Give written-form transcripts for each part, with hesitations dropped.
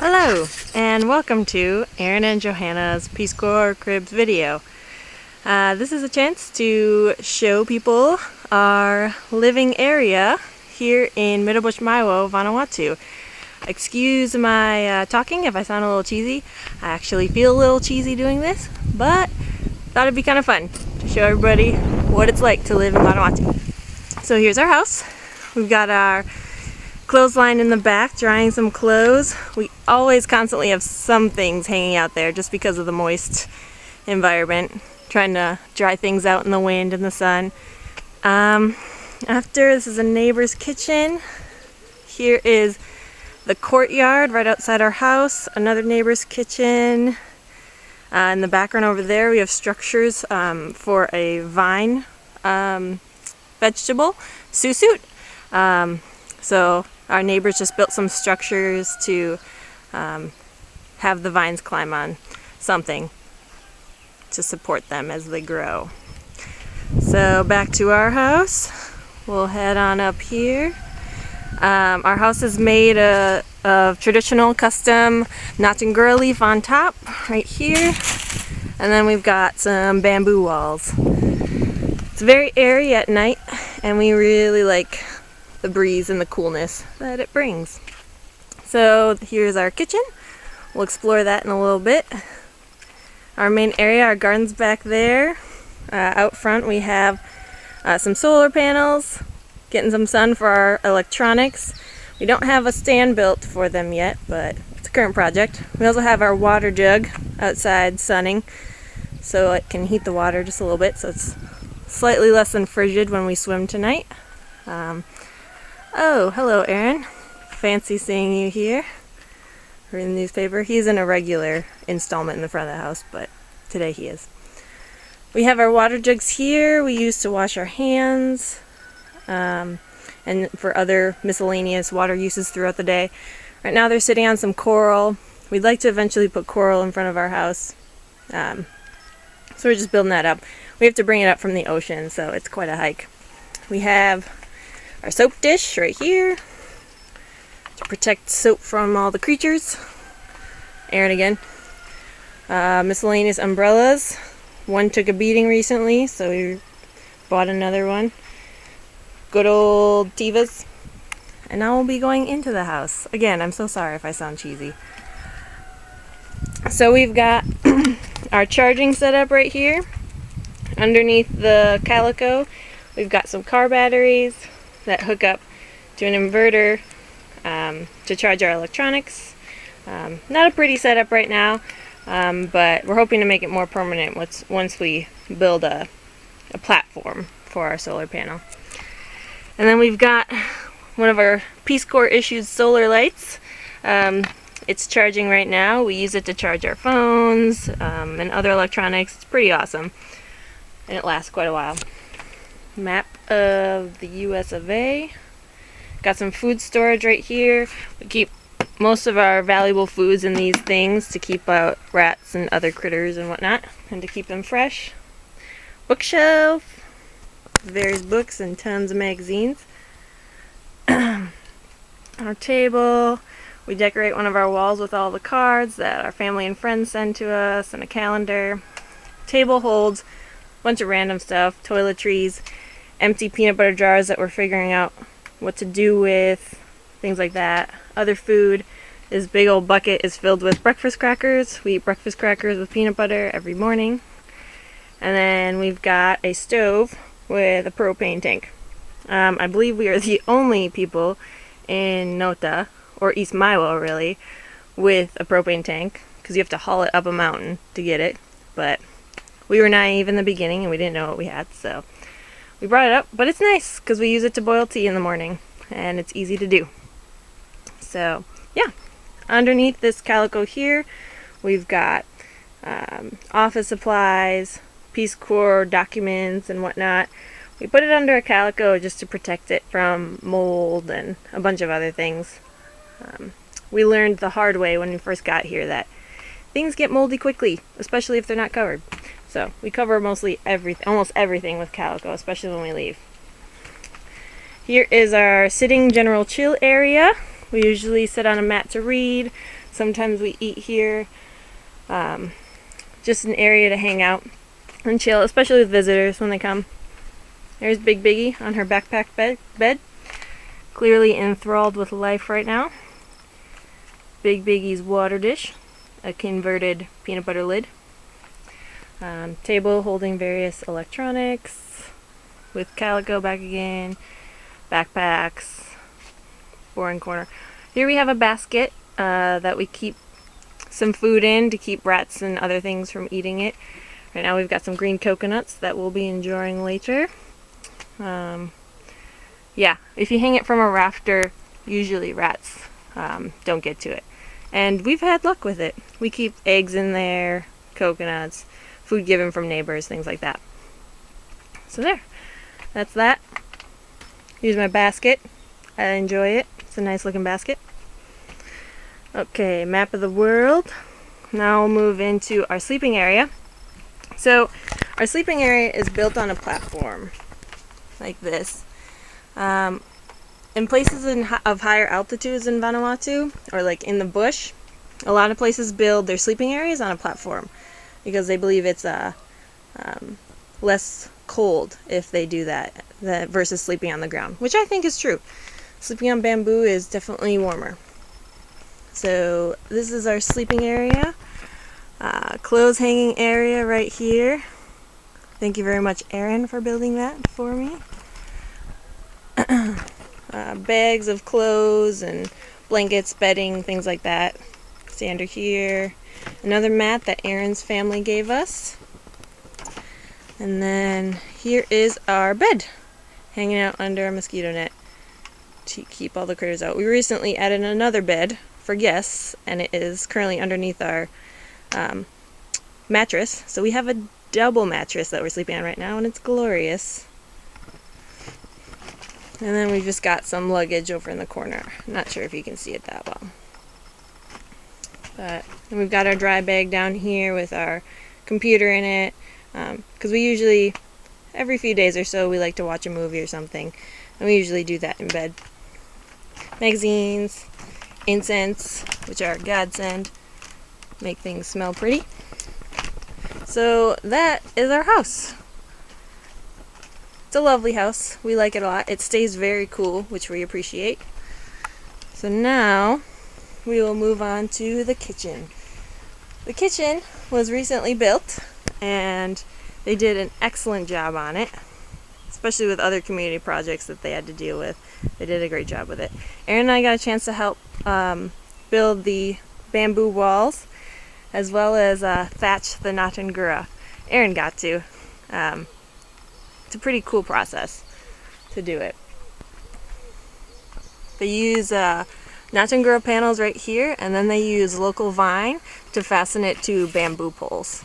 Hello, and welcome to Aaron and Johanna's Peace Corps Cribs video. This is a chance to show people our living area here in Maewo, Vanuatu. Excuse my talking if I sound a little cheesy. I actually feel a little cheesy doing this, but thought it'd be kind of fun to show everybody what it's like to live in Vanuatu. So here's our house. We've got our clothesline in the back, drying some clothes. We always constantly have some things hanging out there just because of the moist environment, trying to dry things out in the wind and the sun. This is a neighbor's kitchen. Here is the courtyard right outside our house, another neighbor's kitchen. In the background over there we have structures for a vine vegetable susut. So our neighbors just built some structures to have the vines climb on something to support them as they grow. So back to our house. We'll head on up here. Our house is made of traditional custom Ngota leaf on top right here. And then we've got some bamboo walls. It's very airy at night and we really like the breeze and the coolness that it brings. So here's our kitchen. We'll explore that in a little bit. Our main area, our garden's back there. Out front we have some solar panels, getting some sun for our electronics. We don't have a stand built for them yet, but it's a current project. We also have our water jug outside sunning, so it can heat the water just a little bit, so it's slightly less than frigid when we swim tonight. Oh, hello Aaron. Fancy seeing you here. Reading the newspaper. He's in a regular installment in the front of the house, but today he is. We have our water jugs here we use to wash our hands and for other miscellaneous water uses throughout the day. Right now they're sitting on some coral. We'd like to eventually put coral in front of our house. So we're just building that up. We have to bring it up from the ocean, so it's quite a hike. We have our soap dish right here to protect soap from all the creatures. Aaron again. Miscellaneous umbrellas. One took a beating recently, so we bought another one. Good old Tivas. And now we'll be going into the house. Again, I'm so sorry if I sound cheesy. So we've got our charging setup right here. Underneath the calico, we've got some car batteries that hook up to an inverter to charge our electronics. Not a pretty setup right now, but we're hoping to make it more permanent once we build a platform for our solar panel. And then we've got one of our Peace Corps issued solar lights. It's charging right now. We use it to charge our phones and other electronics. It's pretty awesome, and it lasts quite a while. Map of the US of A. Got some food storage right here. We keep most of our valuable foods in these things to keep out rats and other critters and whatnot, and to keep them fresh. Bookshelf, various books and tons of magazines. Our table, we decorate one of our walls with all the cards that our family and friends send to us, and a calendar. Table holds a bunch of random stuff, toiletries, empty peanut butter jars that we're figuring out what to do with, things like that. Other food, this big old bucket is filled with breakfast crackers. We eat breakfast crackers with peanut butter every morning. And then we've got a stove with a propane tank. I believe we are the only people in Ngota, or East Maewo really, with a propane tank, because you have to haul it up a mountain to get it. But we were naive in the beginning and we didn't know what we had, so we brought it up. But it's nice because we use it to boil tea in the morning and it's easy to do. So yeah, underneath this calico here we've got office supplies, Peace Corps documents and whatnot. We put it under a calico just to protect it from mold and a bunch of other things. We learned the hard way when we first got here that things get moldy quickly, especially if they're not covered. So we cover almost everything with calico, especially when we leave. Here is our sitting general chill area. We usually sit on a mat to read. Sometimes we eat here. Just an area to hang out and chill, especially with visitors when they come. There's Big Biggie on her backpack bed, clearly enthralled with life right now. Big Biggie's water dish, a converted peanut butter lid. Table holding various electronics, with Calico back again, backpacks, boring corner. Here we have a basket that we keep some food in to keep rats and other things from eating it. Right now we've got some green coconuts that we'll be enjoying later. Yeah, if you hang it from a rafter, usually rats don't get to it. And we've had luck with it. We keep eggs in there, coconuts, food given from neighbors, things like that. So there, that's that. Here's my basket. I enjoy it. It's a nice looking basket. Okay, map of the world. Now we'll move into our sleeping area. So our sleeping area is built on a platform like this. In places of higher altitudes in Vanuatu, or like in the bush, a lot of places build their sleeping areas on a platform because they believe it's less cold if they do that versus sleeping on the ground, which I think is true. Sleeping on bamboo is definitely warmer. So this is our sleeping area. Clothes hanging area right here. Thank you very much, Erin, for building that for me. Bags of clothes and blankets, bedding, things like that. Sander here. Another mat that Erin's family gave us. And then here is our bed, hanging out under a mosquito net to keep all the critters out. We recently added another bed for guests, and it is currently underneath our mattress. So we have a double mattress that we're sleeping on right now, and it's glorious. And then we've just got some luggage over in the corner. Not sure if you can see it that well. But and we've got our dry bag down here with our computer in it. Because we usually, every few days or so, we like to watch a movie or something. And we usually do that in bed. Magazines, incense, which are a godsend, make things smell pretty. So that is our house. It's a lovely house. We like it a lot. It stays very cool, which we appreciate. So now we will move on to the kitchen. The kitchen was recently built, and they did an excellent job on it, especially with other community projects that they had to deal with. They did a great job with it. Erin and I got a chance to help build the bamboo walls, as well as thatch the Ngota. Erin got to. It's a pretty cool process to do it. They use Ngota panels right here, and then they use local vine to fasten it to bamboo poles.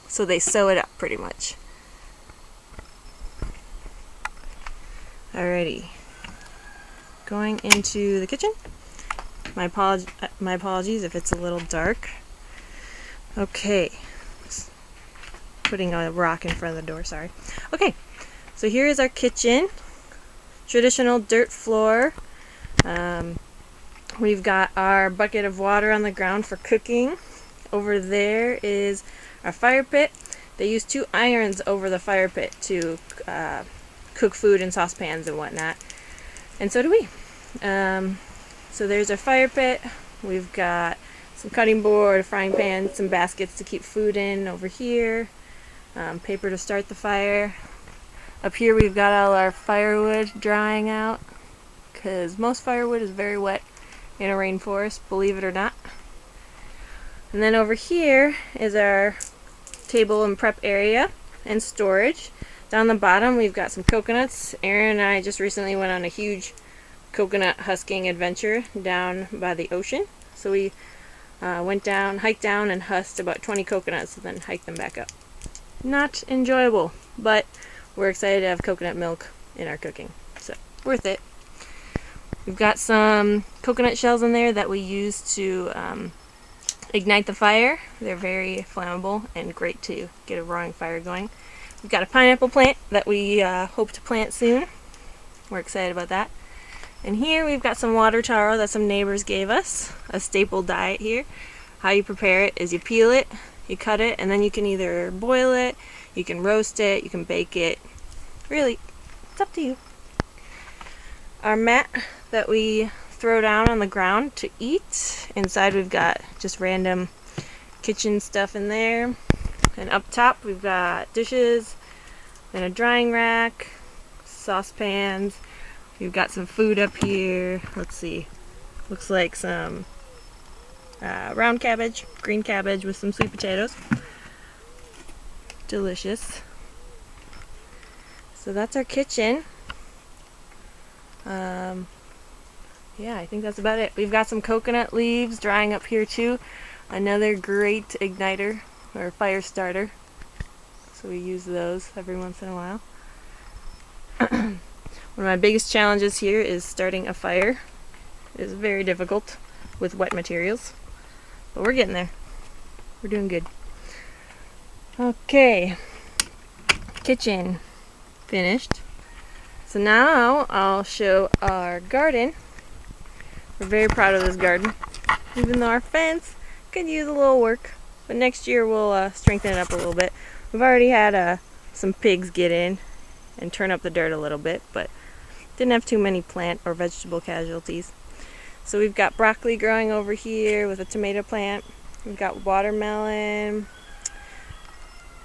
So they sew it up pretty much. Alrighty. Going into the kitchen. My apologies if it's a little dark. Okay. Putting a rock in front of the door, sorry. Okay. So here is our kitchen. Traditional dirt floor. We've got our bucket of water on the ground for cooking. Over there is our fire pit. They use 2 irons over the fire pit to cook food in saucepans and whatnot. And so do we. So there's our fire pit. We've got some cutting board, a frying pan, some baskets to keep food in over here. Paper to start the fire. Up here we've got all our firewood drying out, because most firewood is very wet in a rainforest, believe it or not. And then over here is our table and prep area and storage. Down the bottom we've got some coconuts. Erin and I just recently went on a huge coconut husking adventure down by the ocean. So we went down, hiked down, and husked about 20 coconuts and then hiked them back up. Not enjoyable, but we're excited to have coconut milk in our cooking, so worth it. We've got some coconut shells in there that we use to ignite the fire. They're very flammable and great to get a roaring fire going. We've got a pineapple plant that we hope to plant soon. We're excited about that. And here we've got some water taro that some neighbors gave us, a staple diet here. How you prepare it is you peel it, you cut it, and then you can either boil it, you can roast it, you can bake it. Really, it's up to you. Our mat that we throw down on the ground to eat. Inside we've got just random kitchen stuff in there. And up top we've got dishes and a drying rack, saucepans. We've got some food up here. Let's see. Looks like some round cabbage, green cabbage with some sweet potatoes. Delicious. So that's our kitchen. Yeah, I think that's about it. We've got some coconut leaves drying up here too. Another great igniter or fire starter. So we use those every once in a while. One of my biggest challenges here is starting a fire. It is very difficult with wet materials, but we're getting there. We're doing good. Okay, kitchen finished. So now I'll show our garden. We're very proud of this garden, even though our fence could use a little work, but next year we'll strengthen it up a little bit. We've already had some pigs get in and turn up the dirt a little bit, but didn't have too many plant or vegetable casualties. So we've got broccoli growing over here with a tomato plant. We've got watermelon,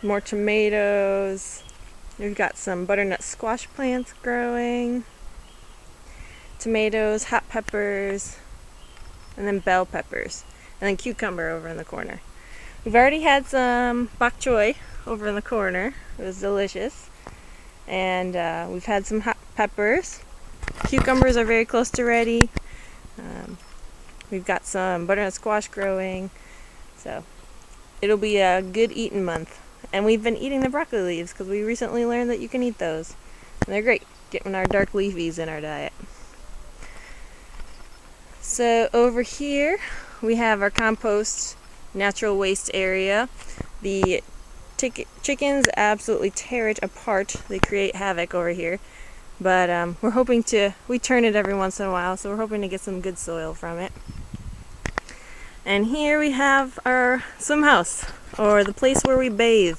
more tomatoes. We've got some butternut squash plants growing, tomatoes, hot peppers, and then bell peppers, and then cucumber over in the corner. We've already had some bok choy over in the corner. It was delicious. And we've had some hot peppers. Cucumbers are very close to ready. We've got some butternut squash growing. So it'll be a good eating month. And we've been eating the broccoli leaves because we recently learned that you can eat those. And they're great, getting our dark leafies in our diet. So over here we have our compost natural waste area. The chickens absolutely tear it apart. They create havoc over here. But we're hoping we turn it every once in a while, so we're hoping to get some good soil from it. And here we have our swim house, or the place where we bathe.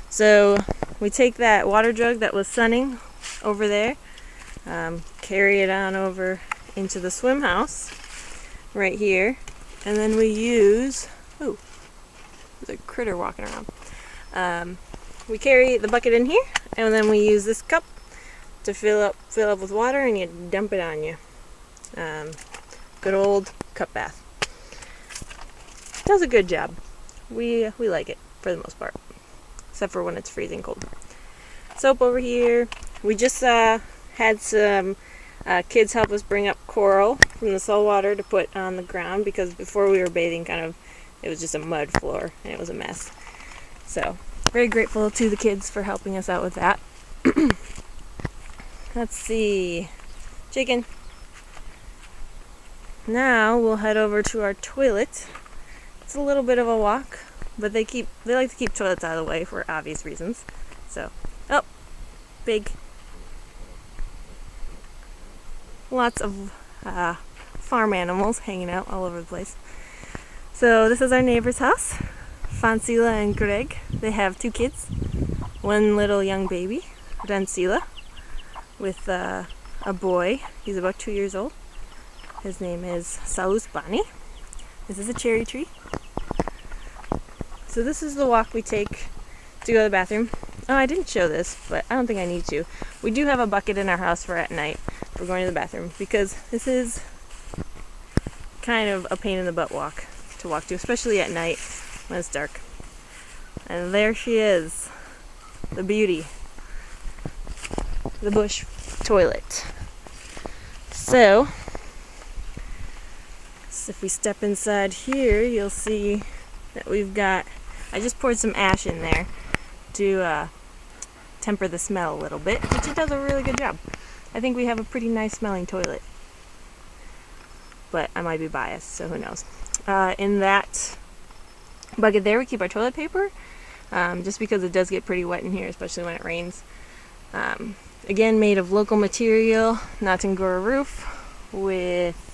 So we take that water jug that was sunning over there, carry it on over into the swim house right here, and then we use, ooh, there's a critter walking around. We carry the bucket in here, and then we use this cup to fill up with water, and you dump it on you. Good old cup bath. Does a good job. We like it for the most part, except for when it's freezing cold. Soap over here. We just had some kids help us bring up coral from the salt water to put on the ground, because before we were bathing, it was just a mud floor and it was a mess. So very grateful to the kids for helping us out with that. Let's see, chicken. Now we'll head over to our toilet. It's a little bit of a walk, but they like to keep toilets out of the way for obvious reasons. So, oh, big. Lots of farm animals hanging out all over the place. So this is our neighbor's house, Fansila and Greg. They have 2 kids, 1 little young baby, Ransila, with a boy. He's about 2 years old. His name is Saus Bani. This is a cherry tree. So this is the walk we take to go to the bathroom. Oh, I didn't show this, but I don't think I need to. We do have a bucket in our house for at night for going to the bathroom, because this is kind of a pain in the butt walk to walk to, especially at night when it's dark. And there she is, the beauty, the bush toilet. So if we step inside here, you'll see that we've got, I just poured some ash in there to temper the smell a little bit, which it does a really good job. I think we have a pretty nice smelling toilet, but I might be biased, so who knows. In that bucket there we keep our toilet paper, just because it does get pretty wet in here, especially when it rains. Again, made of local material, not Ngora roof, with